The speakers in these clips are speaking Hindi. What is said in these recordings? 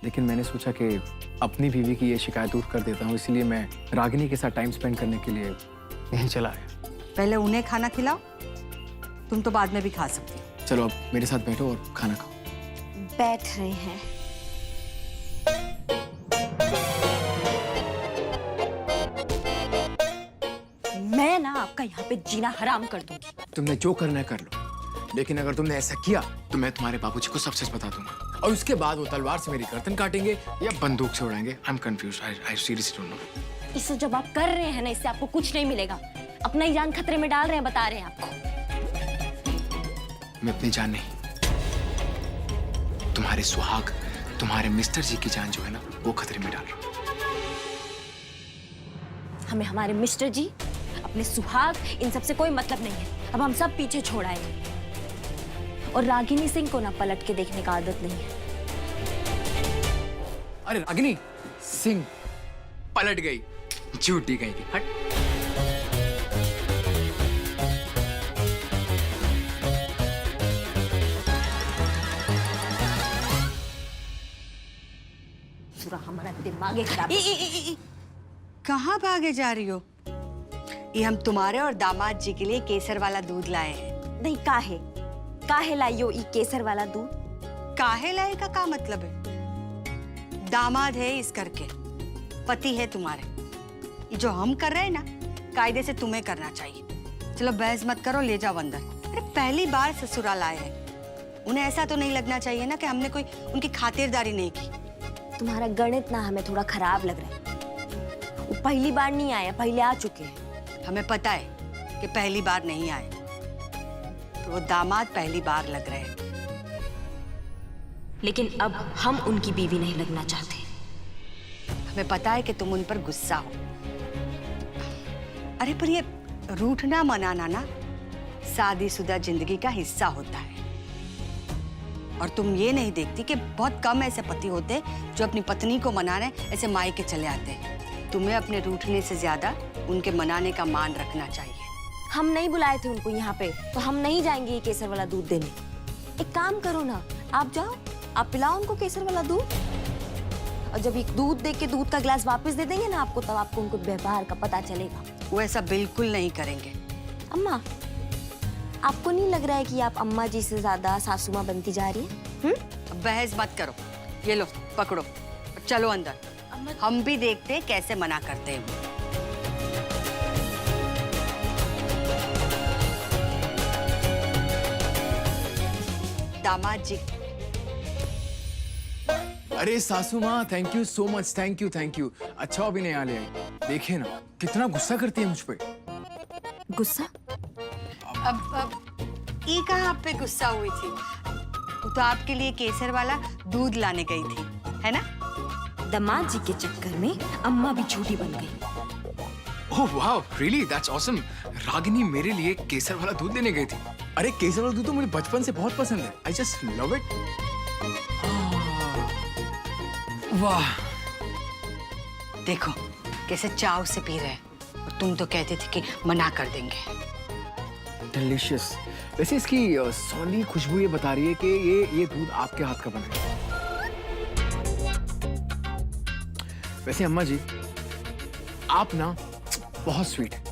लेकिन मैंने सोचा कि अपनी बीवी की ये शिकायत दूर कर देता हूँ, इसलिए मैं रागिनी के साथ टाइम स्पेंड करने के लिए यहीं चला आया। पहले उन्हें खाना खिलाओ, तुम तो बाद में भी खा सकती हो। चलो अब मेरे साथ बैठो और खाना खाओ। बैठ रहे हैं। मैं ना आपका यहाँ पे जीना हराम कर दूंगी। तुमने जो करना है कर लो, लेकिन अगर तुमने ऐसा किया तो मैं तुम्हारे बाबूजी को सब सच बता दूंगा और उसके बाद वो तलवार से मेरी गर्दन काटेंगे या बंदूक से उड़ाएंगे। I am confused, I seriously don't know. इससे जब आप कर रहे हैं ना, इससे आपको कुछ नहीं मिलेगा। अपना ही जान खतरे में डाल रहे हैं, बता रहे हैं आपको। मैं अपनी जान नहीं, तुम्हारे सुहाग, तुम्हारे मिस्टर जी की जान जो है ना, वो खतरे में डाल रहा हूं। हमें हमारे मिस्टर जी, अपने सुहाग, इन सब से कोई मतलब नहीं है। अब हम सब पीछे छोड़ आए और रागिनी सिंह को ना पलट के देखने का आदत नहीं है। अरे रागिनी सिंह पलट गई, झूठी गई की। हट। पूरा हमारा दिमाग खराब। कहाँ भागे जा रही हो? ये हम तुम्हारे और दामाद जी के लिए केसर वाला दूध लाए हैं। नहीं, काहे लाइयो ई केसर वाला दूध? काहे लाए का क्या मतलब है? दामाद है इस करके, पति है तुम्हारे। ये जो हम कर रहे हैं ना, कायदे से तुम्हें करना चाहिए। चलो बहस मत करो, ले जाओ अंदर। अरे पहली बार ससुराल आए हैं, उन्हें ऐसा तो नहीं लगना चाहिए ना कि हमने कोई उनकी खातिरदारी नहीं की। तुम्हारा गणित ना हमें थोड़ा खराब लग रहा है। वो पहली बार नहीं आया, पहले आ चुके हैं। हमें पता है कि पहली बार नहीं आए, तो वो दामाद पहली बार लग रहे हैं। लेकिन अब हम उनकी बीवी नहीं लगना चाहते। हमें पता है कि तुम उन पर गुस्सा हो। अरे पर ये रूठना मनाना ना शादीशुदा जिंदगी का हिस्सा होता है। और तुम ये नहीं देखती कि बहुत कम ऐसे पति होते जो अपनी पत्नी को मनाने ऐसे मायके चले आते हैं। तुम्हें अपने रूठने से ज्यादा उनके मनाने का मान रखना चाहिए। हम नहीं बुलाए थे उनको यहाँ पे, तो हम नहीं जाएंगे ये केसर वाला दूध देने। एक काम करो ना, आप जाओ, आप पिलाओ उनको केसर वाला दूध। और जब एक दूध दे के दूध का गिलास वापस दे देंगे ना आपको, तब आपको उनको व्यवहार का पता चलेगा। वो ऐसा बिल्कुल नहीं करेंगे। अम्मा, आपको नहीं लग रहा है कि आप अम्मा जी से ज्यादा सासू माँ बनती जा रही हैं? अब बहस मत करो, ये लो पकड़ो, चलो अंदर। हम भी देखते कैसे मना करते हैं। दामाद जी। अरे सासू माँ, thank you so much, thank you. अच्छा अभी नहीं आ ले आई। देखिए ना कितना गुस्सा करती है मुझ पे। गुस्सा? अब ये कहाँ आप पे गुस्सा हुई थी? वो तो आपके लिए केसर वाला दूध लाने गई थी, है ना? दामाद जी के चक्कर में अम्मा भी झूठी बन गई। Oh wow, really that's awesome. Ragini मेरे लिए केसर वाला दूध लेने गई थी। अरे केसर वाला दूध तो मुझे बचपन से बहुत पसंद है। I just love it. वाह, देखो कैसे चाव से पी रहे हैं। और तुम तो कहते थे कि मना कर देंगे। डिलीशियस। वैसे इसकी सौंधी खुशबू ये बता रही है कि ये दूध आपके हाथ का बना है। वैसे अम्मा जी, आप ना बहुत स्वीट है।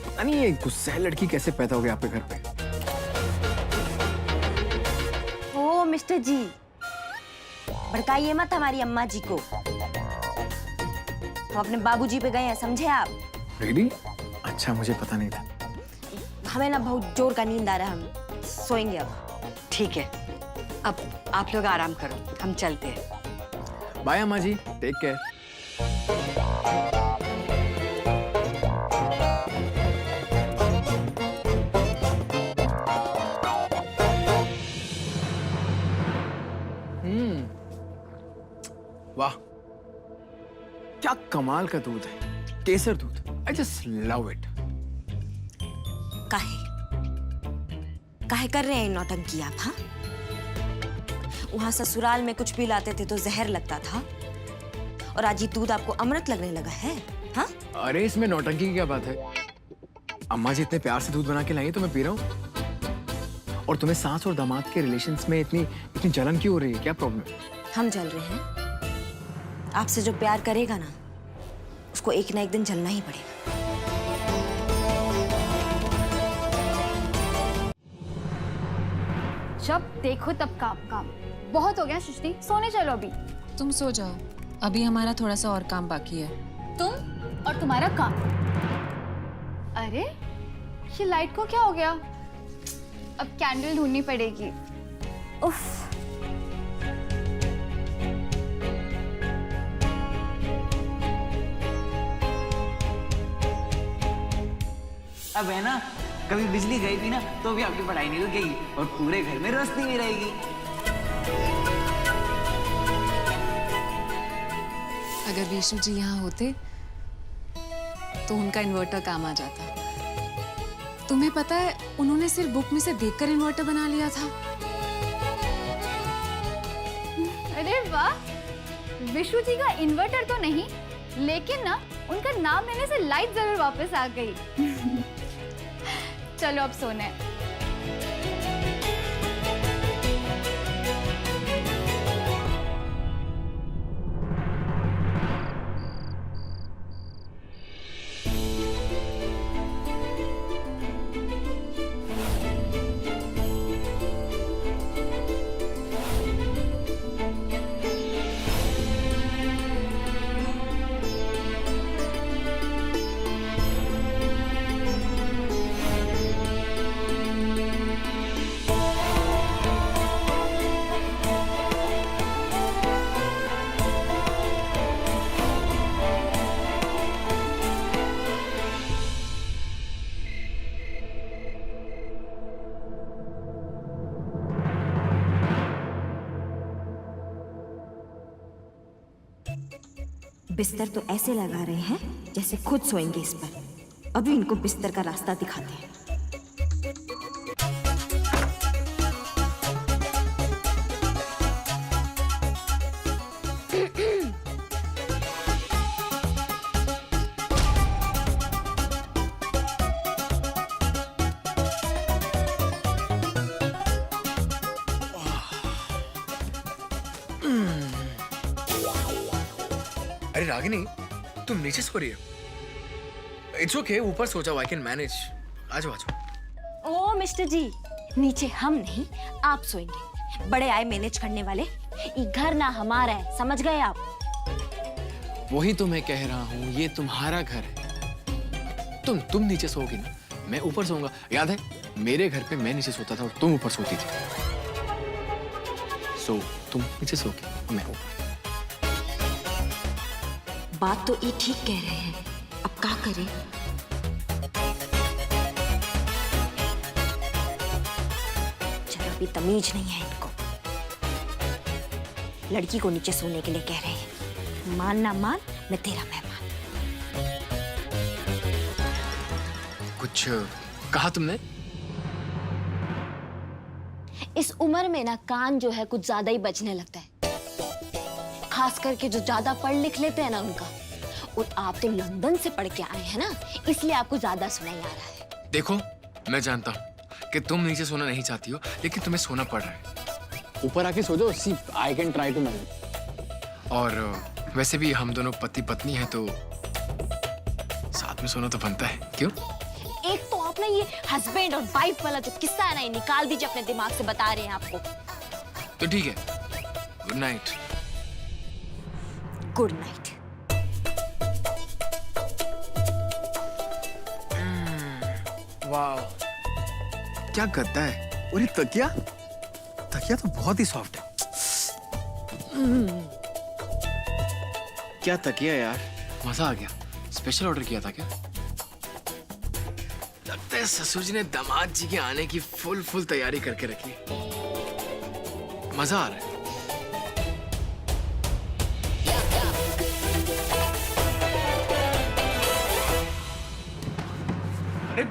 पता नहीं ये गुस्सैल लड़की कैसे पैदा हो गई आपके घर पे। ओ मिस्टर जी, भड़काइए मत हमारी अम्मा जी को। वो अपने बाबूजी पे गए हैं, समझे आप? रियली? अच्छा, मुझे पता नहीं था। हमें ना बहुत जोर का नींद आ रहा है, हम सोएंगे अब। ठीक है, अब आप लोग आराम करो, हम चलते हैं। बाय अम्मा जी, टेक केयर। वाह, क्या कमाल का दूध है, केसर दूध। I just love it. काहे कर रहे हैं नौटंकी आप? हाँ, वहां ससुराल में कुछ भी लाते थे तो जहर लगता था, और आज ये दूध आपको अमृत लगने लगा है? हाँ? अरे इसमें नौटंकी की क्या बात है? अम्मा जी इतने प्यार से दूध बना के लाई तो मैं पी रहा हूँ। और तुम्हें सास और दामाद के रिलेशंस में इतनी इतनी जलन क्यों हो रही है? क्या प्रॉब्लम है? हम जल रहे हैं। आपसे जो प्यार करेगा ना, उसको एक ना एक दिन जलना ही पड़ेगा। जब देखो तब काम काम। बहुत हो गया सृष्टि, सोने चलो अभी। तुम सो जाओ, अभी हमारा थोड़ा सा और काम बाकी है। तुम और तुम्हारा काम। अरे ये लाइट को क्या हो गया? अब कैंडल ढूंढनी पड़ेगी। उफ। अब है ना, कभी बिजली गई थी ना तो भी आपकी पढ़ाई नहीं रुकेगी और पूरे घर में रोशनी भी रहेगी। अगर विशु जी यहाँ होते तो उनका इन्वर्टर काम आ जाता। तुम्हें पता है, उन्होंने सिर्फ बुक में से देखकर इन्वर्टर बना लिया था। अरे वाह, विशु जी का इन्वर्टर तो नहीं, लेकिन ना उनका नाम लेने से लाइट जरूर वापस आ गई। चलो अब सोने। बिस्तर तो ऐसे लगा रहे हैं जैसे खुद सोएंगे इस पर। अभी इनको बिस्तर का रास्ता दिखाते हैं। अरे रागिनी, तुम नीचे सो रही है? इट्स ओके, ऊपर सो जाओ, आई कैन मैनेज। आ जाओ, आ जाओ। ओ मिस्टर जी, नीचे हम नहीं, आप सोएंगे। बड़े आए मैनेज करने वाले। ये घर ना हमारा है, समझ गए आप? वही तो मैं कह रहा हूँ, ये तुम्हारा घर है। तुम नीचे सोओगी ना, मैं ऊपर सोऊंगा। याद है, मेरे घर पे मैं नीचे सोता था और तुम ऊपर सोती थी। सो तुम नीचे सोओगी, मैं ऊपर। बात तो ये ठीक कह रहे हैं, अब क्या करें? चलो, अभी तमीज नहीं है इनको। लड़की को नीचे सोने के लिए कह रहे हैं। मान ना मान, मैं तेरा मेहमान। कुछ कहा तुमने? इस उम्र में ना कान जो है कुछ ज्यादा ही बजने लगता है, खास करके जो ज्यादा पढ़ लिख लेते हैं ना उनका। और आप तो लंदन से पढ़ के आए हैं ना, इसलिए आपको ज्यादा सुनाई आ रहा है। देखो, मैं जानता हूँ कि तुम नीचे सोना नहीं चाहती हो, लेकिन तुम्हें सोना पड़ रहा है। ऊपर आके सो जाओ, see I can try to manage. और वैसे भी हम दोनों पति पत्नी हैं, तो साथ में सोना तो बनता है, क्यों? एक तो आप ना ये हस्बैंड और वाइफ वाला जो किस्सा है ना, ये निकाल दीजिए अपने दिमाग से, बता रहे हैं आपको। तो ठीक है, गुड नाइट। Good night. वाह, क्या गद्दा है। और ये तकिया तो बहुत ही सॉफ्ट है। क्या तकिया यार, मजा आ गया। स्पेशल ऑर्डर किया था क्या? लगता है ससुर जी ने दामाद जी के आने की फुल तैयारी करके रखी। मजा आ रहा है। अरे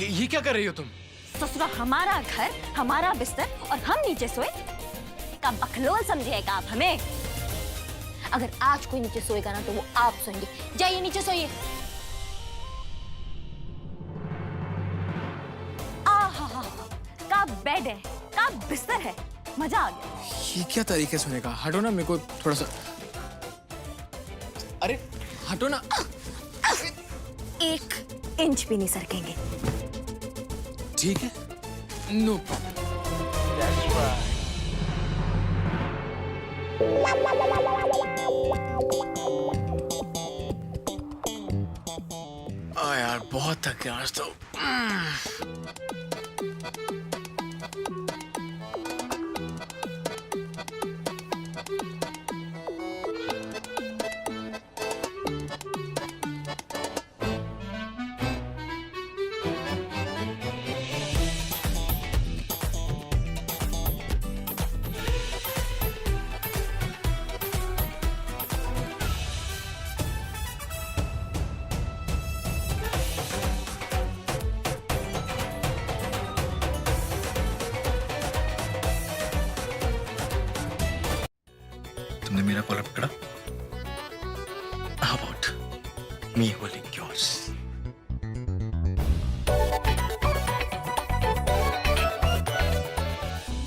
ये क्या कर रही हो तुम? ससुरा हमारा घर, हमारा बिस्तर, और हम नीचे सोए? का बकलोल समझिएगा आप हमें? अगर आज कोई नीचे सोएगा ना, तो वो आप सोएंगे। जाइए नीचे सोइए। आहा, का बेड है, कहाँ बिस्तर है। मजा आ गया। ये क्या तरीके सुने का? हटो ना, मेरे को थोड़ा सा। अरे हटो ना। 1 इंच भी नहीं सरकेंगे। ठीक है, नो प्रॉब्लम। यार बहुत थक गया आज तो। तुमने मेरा कॉलर पकड़ा? How about me holding yours?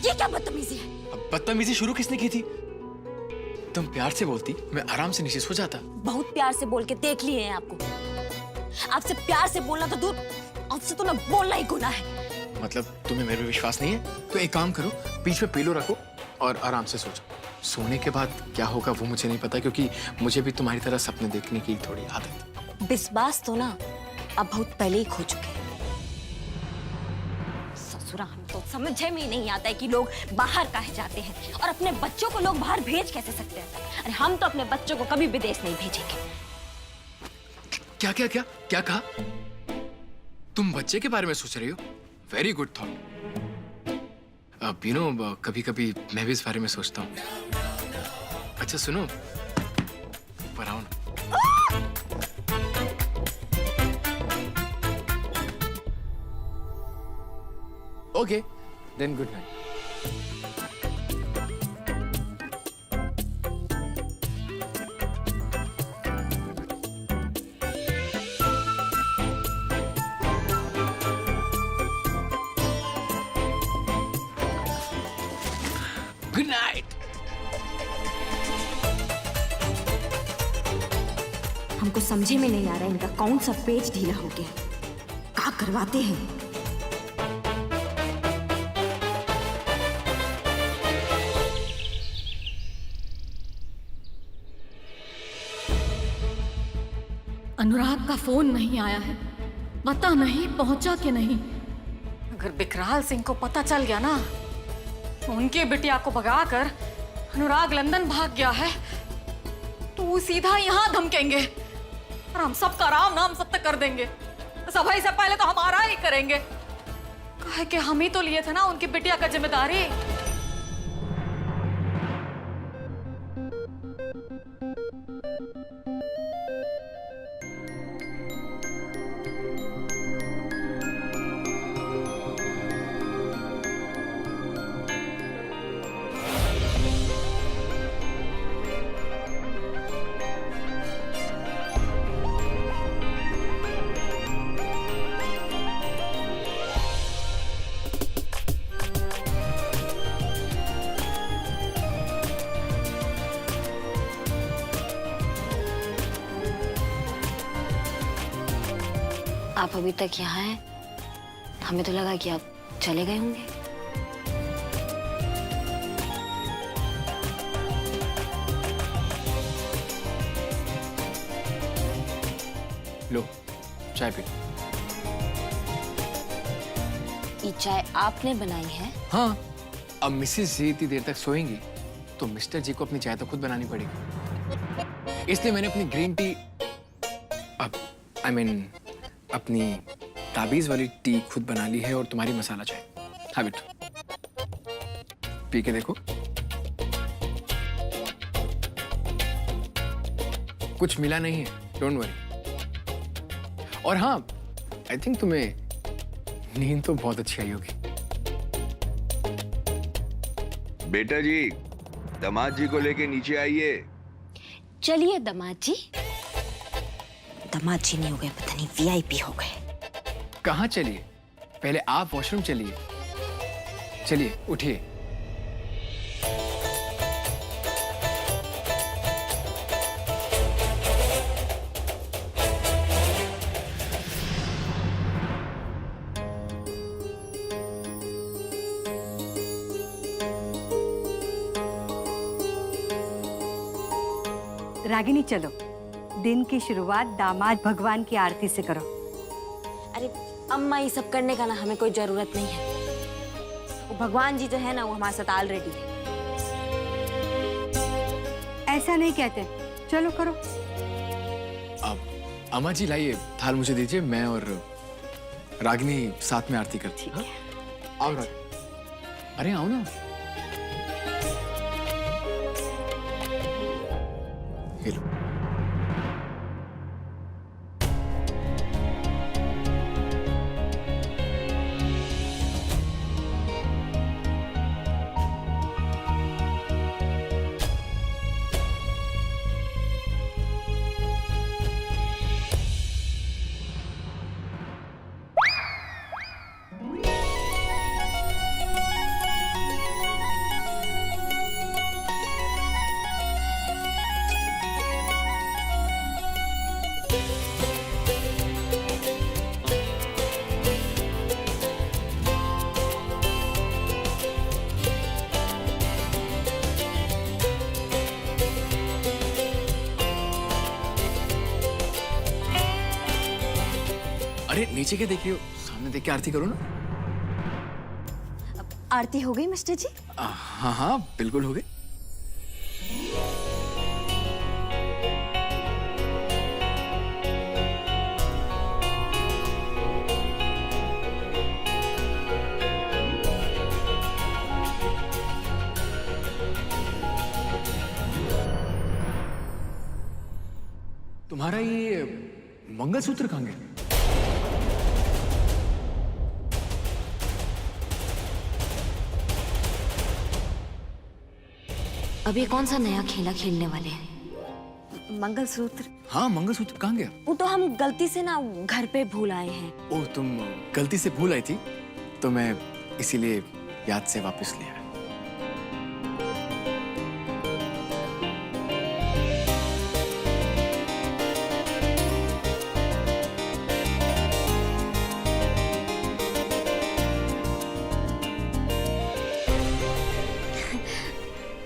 ये क्या बदतमीजी है? अब बदतमीजी शुरू किसने की थी? तुम प्यार से बोलती, मैं आराम से नीचे सो जाता। बहुत प्यार से बोल के देख लिए हैं आपको। आपसे प्यार से बोलना तो दूर, आपसे तो ना बोलना ही गुनाह है। मतलब तुम्हें मेरे पे विश्वास नहीं है? तो एक काम करो, बीच में पिलो रखो और आराम से सो जाओ। सोने के बाद क्या होगा वो मुझे नहीं पता, क्योंकि मुझे भी तुम्हारी तरह सपने देखने की थोड़ी आदत है। विश्वास तो ना अब बहुत पहले ही खो चुके हैं। ससुरा, हम तो समझे में ही नहीं आता है कि लोग बाहर काहे जाते हैं और अपने बच्चों को लोग बाहर भेज कैसे सकते हैं। अरे हम तो अपने बच्चों को कभी विदेश नहीं भेजेंगे। क्या क्या क्या क्या कहा? तुम बच्चे के बारे में सोच रही हो? Very good thought. अब यू नो, कभी कभी मैं भी इस बारे में सोचता हूँ। अच्छा सुनो, ऊपर आओ ना। Okay, then good night. Good night. हमको समझे में नहीं आ रहा है इनका कौन सा पेज ढीला हो गया। क्या करवाते हैं? अनुराग का फोन नहीं आया है, पता नहीं पहुंचा कि नहीं। अगर बिकराल सिंह को पता चल गया ना, उनके बिटिया को भगाकर अनुराग लंदन भाग गया है, तो वो सीधा यहाँ धमकेंगे और हम सबका राम नाम सत्य कर देंगे। सभाई से पहले तो हमारा ही करेंगे, कहे कि हम ही तो लिए थे ना उनकी बिटिया का जिम्मेदारी। आप अभी तक यहाँ हैं? हमें तो लगा कि आप चले गए होंगे। लो चाय पी। ये चाय आपने बनाई है? हाँ, अब मिसेस जी इतनी देर तक सोएंगी तो मिस्टर जी को अपनी चाय तो खुद बनानी पड़ेगी। इसलिए मैंने अपनी ग्रीन टी, अपनी ताबीज वाली टी खुद बना ली है और तुम्हारी मसाला चाय। हाँ बेटो, पी के देखो। कुछ मिला नहीं है, डोंट वरी। और हाँ, आई थिंक तुम्हें नींद तो बहुत अच्छी आई होगी। बेटा जी, दामाद जी को लेके नीचे आइए। चलिए दामाद जी। दामाद जी नहीं हो गए, पता नहीं VIP हो गए। कहाँ चलिए? पहले आप वॉशरूम चलिए। चलिए उठिए। रागिनी चलो, दिन की शुरुआत दामाद भगवान की आरती से करो। अरे अम्मा, ये सब करने का ना हमें कोई जरूरत नहीं है। वो भगवान जी जो है ना, वो हमारे साथ ऑलरेडी है। ऐसा नहीं कहते, चलो करो। अब अम्मा जी लाइए थाल मुझे दीजिए, मैं और रागिनी साथ में आरती करती हैं। आओ रागिनी। अरे आओ ना। ये लो। अरे नीचे क्या देख रही हो, सामने देख के आरती करो ना। आरती हो गई मिस्टर जी? हाँ हाँ बिल्कुल हो गई। तुम्हारा ये मंगलसूत्र कहाँ गया? अब ये कौन सा नया खेला खेलने वाले हैं? मंगलसूत्र? हाँ मंगलसूत्र कहाँ गया? वो तो हम गलती से ना घर पे भूल आए हैं। ओह तुम गलती से भूल आई थी, तो मैं इसीलिए याद से वापस ले आया।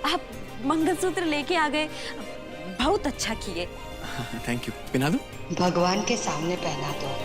आप मंगलसूत्र लेके आ गए, बहुत अच्छा किए। Thank you. पहना दो? भगवान के सामने पहना दो।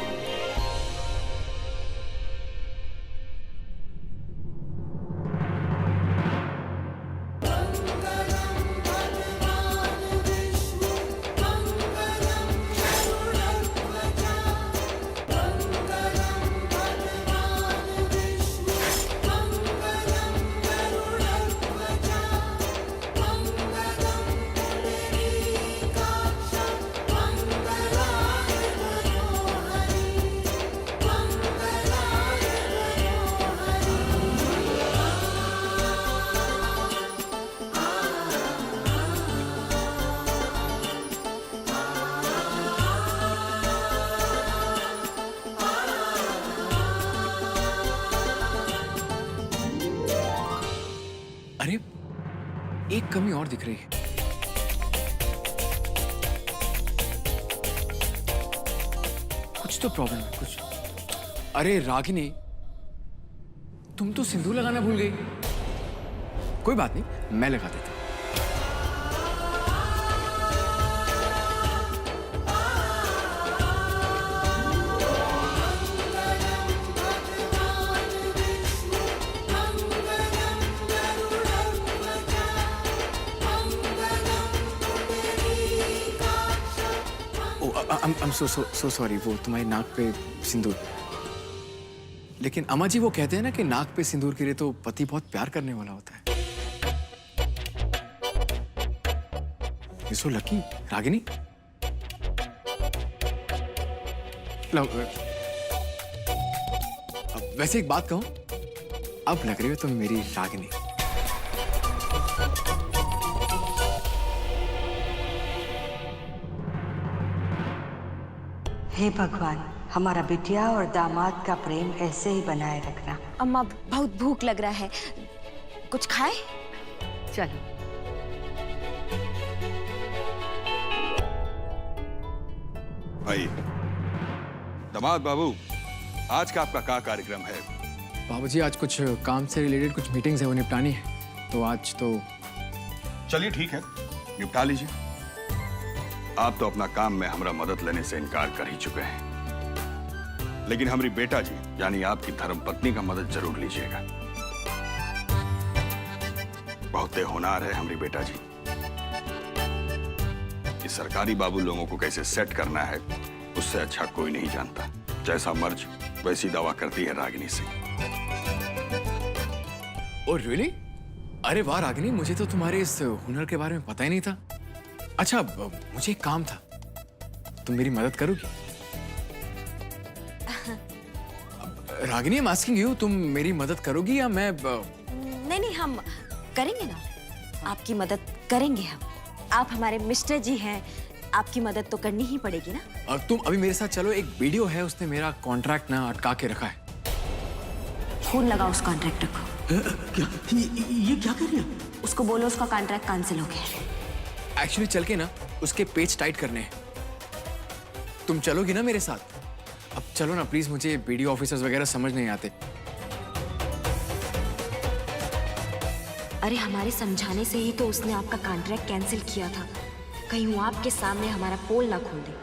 अरे एक कमी और दिख रही है। कुछ तो प्रॉब्लम है, कुछ। अरे रागिनी, तुम तो सिंदूर लगाना भूल गई। कोई बात नहीं, मैं लगा देता हूं। I'm so sorry, वो तुम्हारी नाक पे सिंदूर। लेकिन अम्मा जी वो कहते हैं ना कि नाक पे सिंदूर गिरे तो पति बहुत प्यार करने वाला होता है। You're so lucky, Ragini. वैसे एक बात कहूं, अब लग रही हो तुम मेरी रागिनी। हे भगवान, हमारा बिटिया और दामाद का प्रेम ऐसे ही बनाए रखना। अम्मा बहुत भूख लग रहा है, कुछ खाए? चलो। भाई दामाद बाबू, आज का आपका क्या कार्यक्रम है? बाबूजी आज कुछ काम से रिलेटेड कुछ मीटिंग्स है वो निपटानी है, तो आज तो चलिए ठीक है, निपटा लीजिए। आप तो अपना काम में हमारा मदद लेने से इनकार कर ही चुके हैं, लेकिन हमारी बेटा जी यानी आपकी धर्मपत्नी का मदद जरूर लीजिएगा। बहुत होनहार है हमारी बेटा जी। कि सरकारी बाबू लोगों को कैसे सेट करना है उससे अच्छा कोई नहीं जानता। जैसा मर्ज वैसी दवा करती है रागिनी सिंह। Oh really? अरे वाह रागिनी, मुझे तो तुम्हारे इस हुनर के बारे में पता ही नहीं था। अच्छा मुझे एक काम था, तुम मेरी मदद करोगी? Ragini, I am asking you, तुम मेरी मदद करोगी या मैं नहीं, हम करेंगे ना, आपकी मदद करेंगे हम। आप हमारे मिस्टर जी हैं, आपकी मदद तो करनी ही पड़ेगी ना। अब तुम अभी मेरे साथ चलो, एक वीडियो है उसने मेरा कॉन्ट्रैक्ट ना अटका के रखा है। फोन लगाओ उस कॉन्ट्रैक्टर को। क्या ये क्या कर रही है? उसको बोलो उसका कॉन्ट्रैक्ट कैंसिल हो गया। एक्चुअली चल के ना उसके पेज टाइट करने हैं। तुम चलोगी ना मेरे साथ? अब चलो ना प्लीज, मुझे वीडियो ऑफिसर्स वगैरह समझ नहीं आते। अरे हमारे समझाने से ही तो उसने आपका कॉन्ट्रैक्ट कैंसिल किया था। कहीं वो आपके सामने हमारा पोल ना खोल दे।